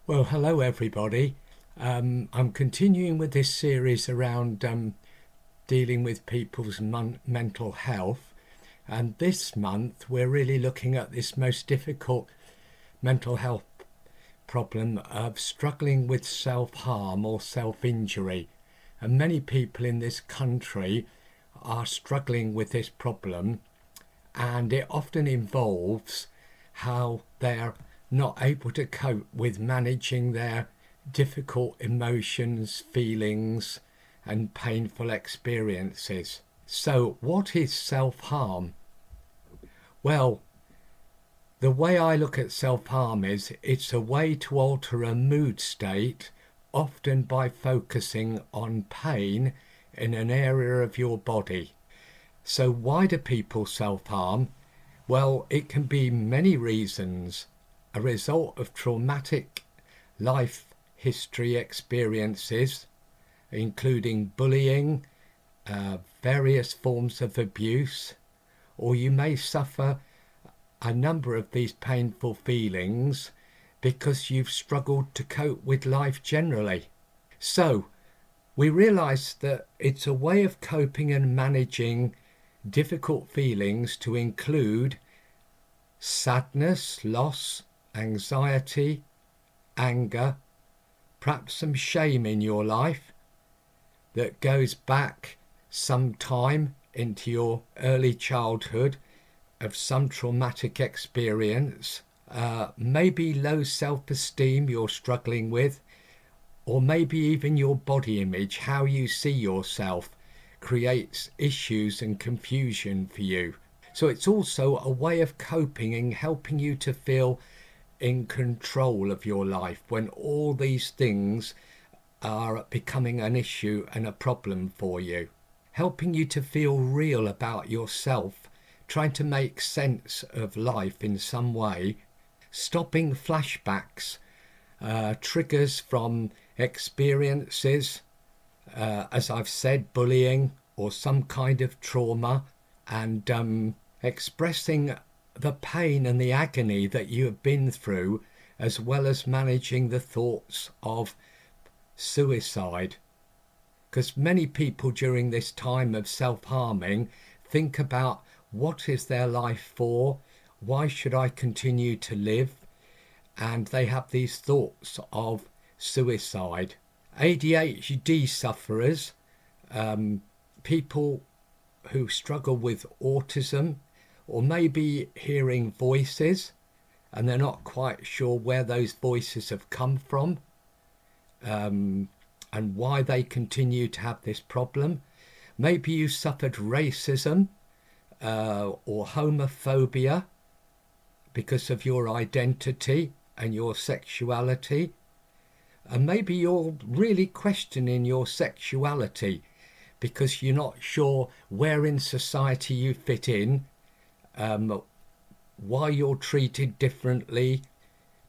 Well, hello everybody. I'm continuing with this series around dealing with people's mental health, and this month we're really looking at this most difficult mental health problem of struggling with self-harm or self-injury. And many people in this country are struggling with this problem, and it often involves how they're not able to cope with managing their difficult emotions, feelings, and painful experiences. So, what is self harm? Well, the way I look at self harm is it's a way to alter a mood state, often by focusing on pain in an area of your body. So, why do people self harm? Well, it can be many reasons. A result of traumatic life history experiences, including bullying, various forms of abuse, or you may suffer a number of these painful feelings because you've struggled to cope with life generally. So, we realise that it's a way of coping and managing difficult feelings to include sadness, loss, anxiety, anger, perhaps some shame in your life that goes back some time into your early childhood of some traumatic experience, maybe low self-esteem you're struggling with, or maybe even your body image, how you see yourself creates issues and confusion for you. So it's also a way of coping and helping you to feel in control of your life when all these things are becoming an issue and a problem for you. Helping you to feel real about yourself, trying to make sense of life in some way, stopping flashbacks, triggers from experiences, as I've said, bullying or some kind of trauma, and expressing the pain and the agony that you have been through, as well as managing the thoughts of suicide. Because many people during this time of self-harming think about what is their life for, why should I continue to live, and they have these thoughts of suicide. ADHD sufferers, people who struggle with autism, or maybe hearing voices and they're not quite sure where those voices have come from, and why they continue to have this problem. Maybe you suffered racism or homophobia because of your identity and your sexuality. And maybe you're really questioning your sexuality because you're not sure where in society you fit in, why you're treated differently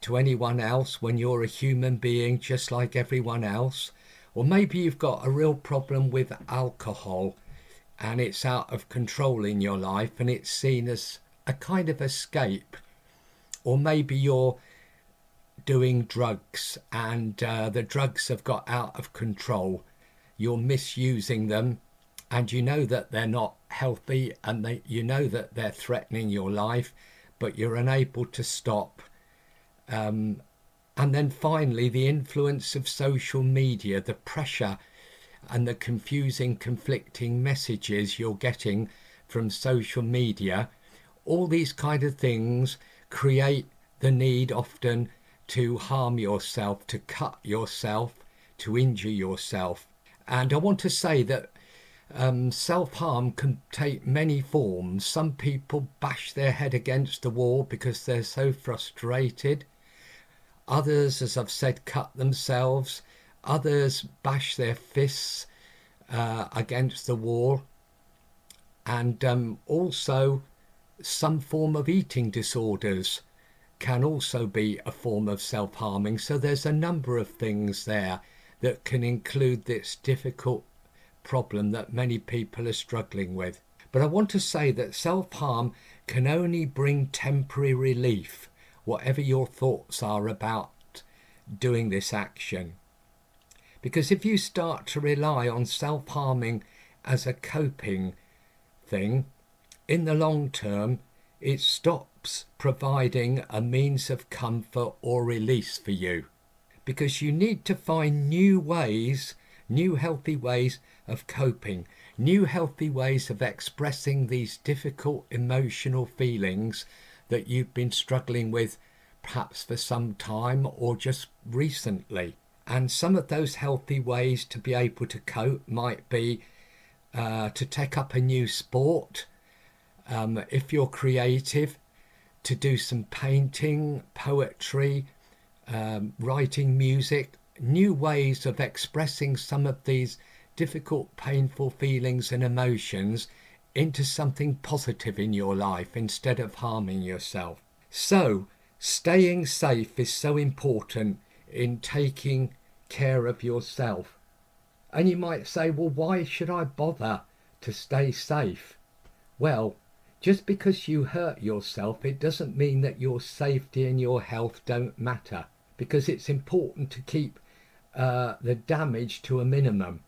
to anyone else when you're a human being just like everyone else. Or maybe you've got a real problem with alcohol and it's out of control in your life and it's seen as a kind of escape. Or maybe you're doing drugs and the drugs have got out of control. You're misusing them and you know that they're not healthy and you know that they're threatening your life, but you're unable to stop. And then finally, the influence of social media, the pressure and the confusing, conflicting messages you're getting from social media, all these kind of things create the need often to harm yourself, to cut yourself, to injure yourself. And I want to say that self-harm can take many forms. Some people bash their head against the wall because they're so frustrated. Others, as I've said, cut themselves. Others bash their fists against the wall. And also some form of eating disorders can also be a form of self-harming. So there's a number of things there that can include this difficult problem that many people are struggling with. But I want to say that self-harm can only bring temporary relief, whatever your thoughts are about doing this action. Because if you start to rely on self-harming as a coping thing, in the long term, it stops providing a means of comfort or release for you. Because you need to find new ways, new healthy ways of coping, new healthy ways of expressing these difficult emotional feelings that you've been struggling with perhaps for some time or just recently. And some of those healthy ways to be able to cope might be to take up a new sport, if you're creative, to do some painting, poetry, writing music, new ways of expressing some of these difficult, painful feelings and emotions into something positive in your life instead of harming yourself. So, staying safe is so important in taking care of yourself. And you might say, well, why should I bother to stay safe? Well, just because you hurt yourself, it doesn't mean that your safety and your health don't matter, because it's important to keep the damage to a minimum.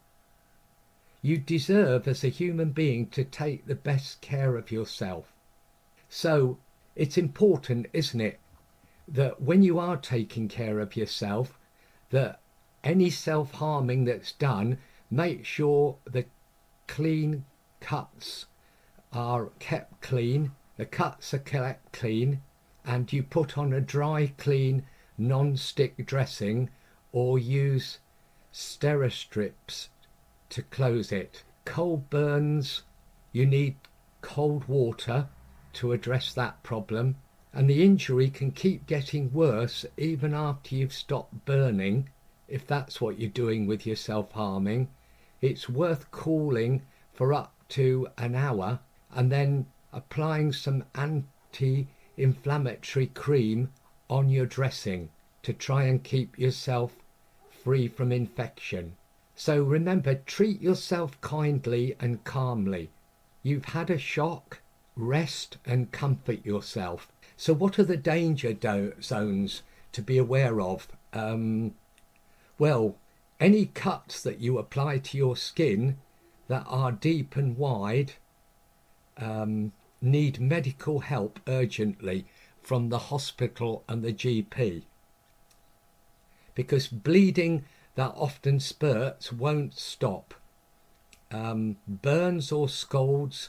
You deserve as a human being to take the best care of yourself. So it's important, isn't it, that when you are taking care of yourself, that any self-harming that's done, make sure the clean cuts are kept clean, the cuts are kept clean, and you put on a dry, clean, non-stick dressing or use Steri-strips to close it. Cold burns, you need cold water to address that problem, and the injury can keep getting worse even after you've stopped burning. If that's what you're doing with your self-harming, it's worth cooling for up to an hour and then applying some anti-inflammatory cream on your dressing to try and keep yourself free from infection. So remember, treat yourself kindly and calmly. You've had a shock, rest and comfort yourself. So what are the danger zones to be aware of? Well, any cuts that you apply to your skin that are deep and wide need medical help urgently from the hospital and the GP. Because bleeding that often spurts won't stop. Burns or scalds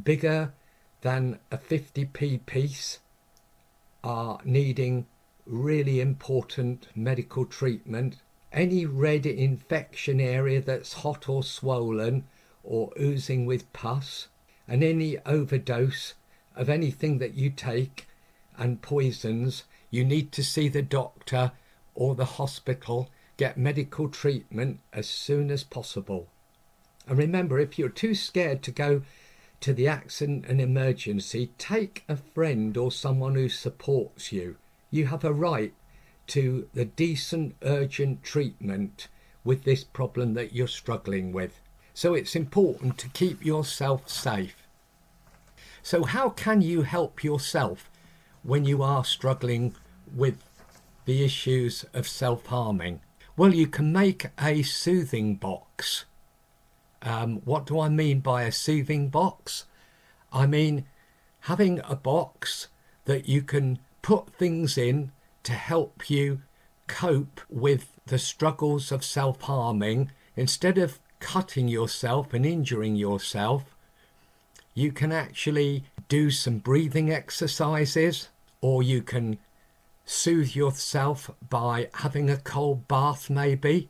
bigger than a 50p piece are needing really important medical treatment. Any red infection area that's hot or swollen or oozing with pus, and any overdose of anything that you take and poisons, you need to see the doctor or the hospital, get medical treatment as soon as possible. And remember, if you're too scared to go to the accident and emergency, take a friend or someone who supports you. You have a right to the decent, urgent treatment with this problem that you're struggling with. So it's important to keep yourself safe. So how can you help yourself when you are struggling with the issues of self-harming? Well, you can make a soothing box. What do I mean by a soothing box? I mean having a box that you can put things in to help you cope with the struggles of self-harming. Instead of cutting yourself and injuring yourself, you can actually do some breathing exercises, or you can soothe yourself by having a cold bath maybe,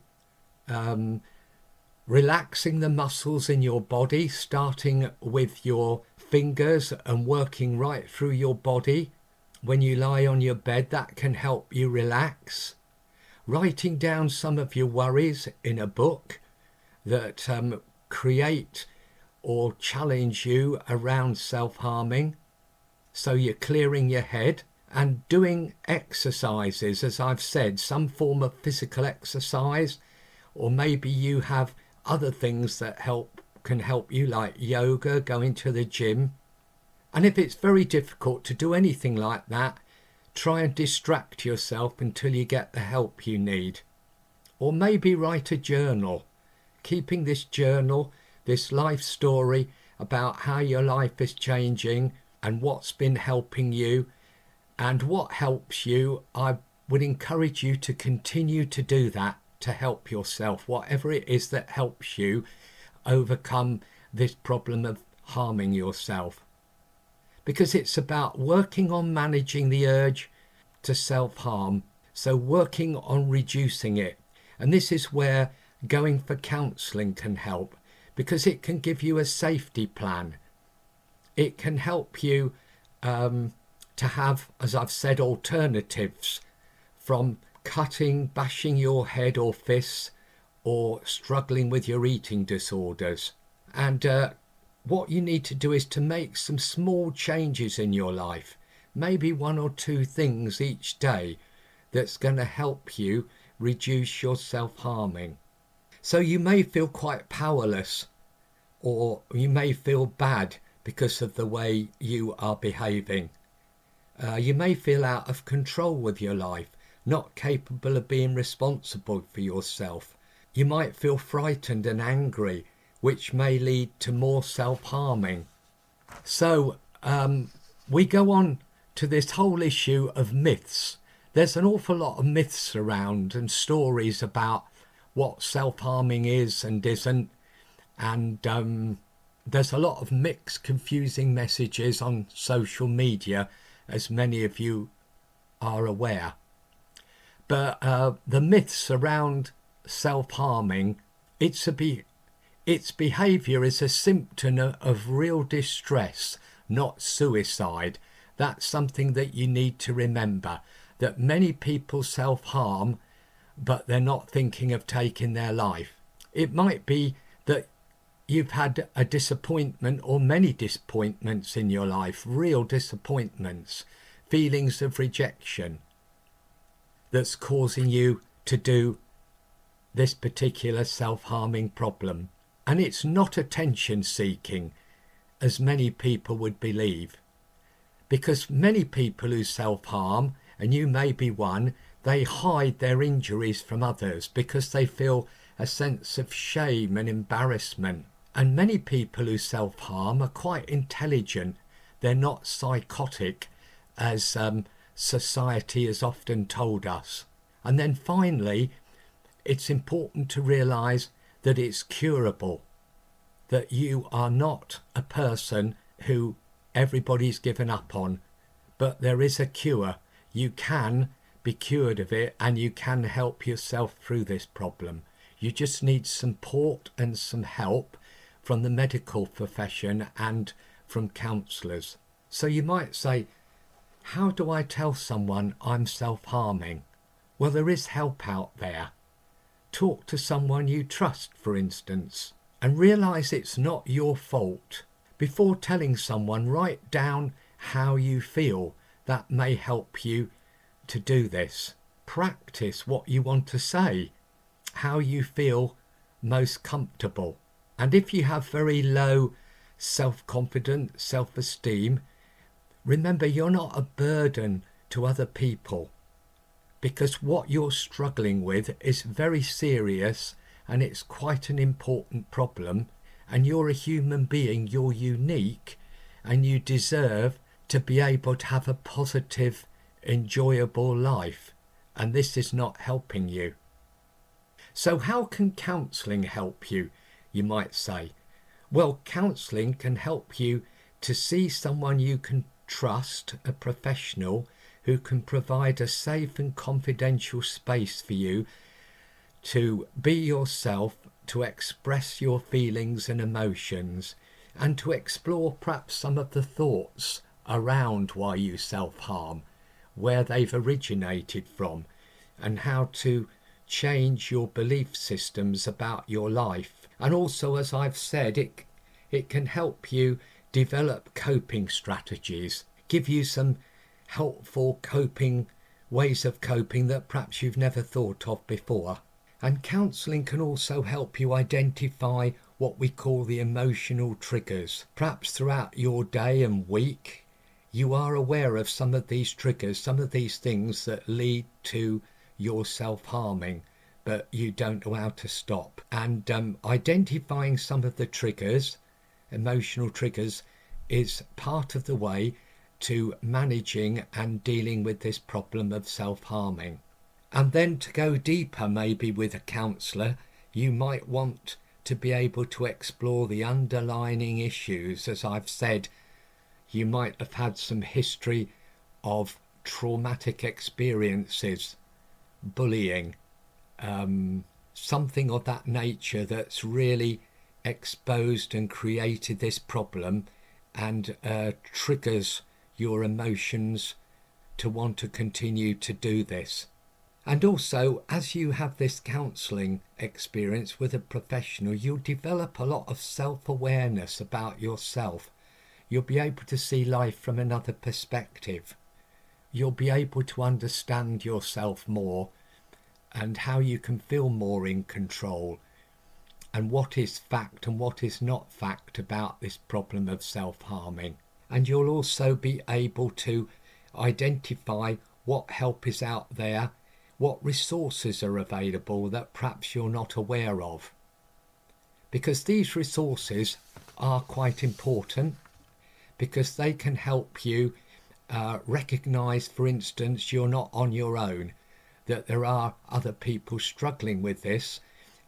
relaxing the muscles in your body, starting with your fingers and working right through your body. When you lie on your bed, that can help you relax. Writing down some of your worries in a book that create or challenge you around self-harming, so you're clearing your head. And doing exercises, as I've said, some form of physical exercise, or maybe you have other things that can help you, like yoga, going to the gym. And if it's very difficult to do anything like that, try and distract yourself until you get the help you need. Or maybe write a journal, keeping this journal, this life story about how your life is changing and what's been helping you and what helps you. I would encourage you to continue to do that, to help yourself, whatever it is that helps you overcome this problem of harming yourself. Because it's about working on managing the urge to self-harm, so working on reducing it. And this is where going for counselling can help, because it can give you a safety plan. It can help you to have, as I've said, alternatives from cutting, bashing your head or fists, or struggling with your eating disorders. And what you need to do is to make some small changes in your life, maybe 1 or 2 things each day that's going to help you reduce your self-harming. So you may feel quite powerless, or you may feel bad because of the way you are behaving. You may feel out of control with your life, not capable of being responsible for yourself. You might feel frightened and angry, which may lead to more self-harming. So we go on to this whole issue of myths. There's an awful lot of myths around and stories about what self-harming is and isn't. And there's a lot of mixed, confusing messages on social media, as many of you are aware. But the myths around self-harming, its behaviour is a symptom of real distress, not suicide. That's something that you need to remember, that many people self-harm, but they're not thinking of taking their life. It might be that you've had a disappointment or many disappointments in your life, real disappointments, feelings of rejection, that's causing you to do this particular self-harming problem. And it's not attention seeking, as many people would believe. Because many people who self-harm, and you may be one, they hide their injuries from others because they feel a sense of shame and embarrassment. And many people who self-harm are quite intelligent. They're not psychotic, as society has often told us. And then finally, it's important to realise that it's curable, that you are not a person who everybody's given up on, but there is a cure. You can be cured of it, and you can help yourself through this problem. You just need support and some help from the medical profession and from counsellors. So you might say, how do I tell someone I'm self-harming? Well, there is help out there. Talk to someone you trust, for instance, and realise it's not your fault. Before telling someone, write down how you feel. That may help you to do this. Practice what you want to say, how you feel most comfortable. And if you have very low self-confidence, self-esteem, remember you're not a burden to other people, because what you're struggling with is very serious and it's quite an important problem, and you're a human being, you're unique, and you deserve to be able to have a positive, enjoyable life, and this is not helping you. So how can counselling help you, you might say? Well, counselling can help you to see someone you can trust, a professional who can provide a safe and confidential space for you to be yourself, to express your feelings and emotions, and to explore perhaps some of the thoughts around why you self-harm, where they've originated from, and how to change your belief systems about your life. And also, as I've said, it can help you develop coping strategies, give you some helpful ways of coping that perhaps you've never thought of before. And counselling can also help you identify what we call the emotional triggers. Perhaps throughout your day and week, you are aware of some of these triggers, some of these things that lead to your self-harming, but you don't know how to stop. And identifying some of the triggers, emotional triggers, is part of the way to managing and dealing with this problem of self-harming. And then to go deeper, maybe with a counsellor, you might want to be able to explore the underlying issues. As I've said, you might have had some history of traumatic experiences, bullying, something of that nature that's really exposed and created this problem and triggers your emotions to want to continue to do this. And also, as you have this counselling experience with a professional, you'll develop a lot of self-awareness about yourself. You'll be able to see life from another perspective. You'll be able to understand yourself more and how you can feel more in control and what is fact and what is not fact about this problem of self-harming. And you'll also be able to identify what help is out there, what resources are available that perhaps you're not aware of. Because these resources are quite important, because they can help you recognise, for instance, you're not on your own, that there are other people struggling with this,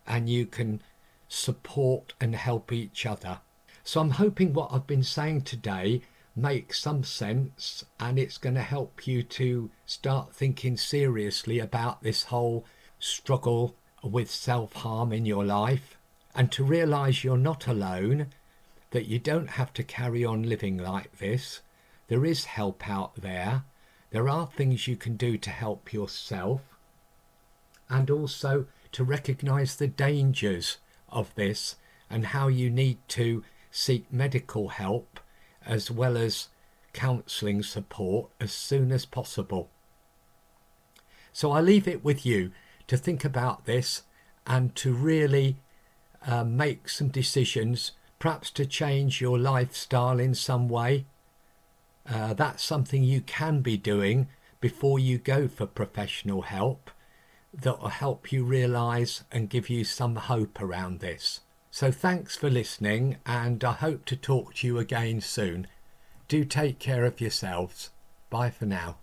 and you can support and help each other. So I'm hoping what I've been saying today makes some sense, and it's going to help you to start thinking seriously about this whole struggle with self-harm in your life, and to realise you're not alone, that you don't have to carry on living like this. There is help out there. There are things you can do to help yourself, and also to recognise the dangers of this and how you need to seek medical help as well as counselling support as soon as possible. So I leave it with you to think about this and to really make some decisions, perhaps to change your lifestyle in some way. That's something you can be doing before you go for professional help that will help you realise and give you some hope around this. So thanks for listening, and I hope to talk to you again soon. Do take care of yourselves. Bye for now.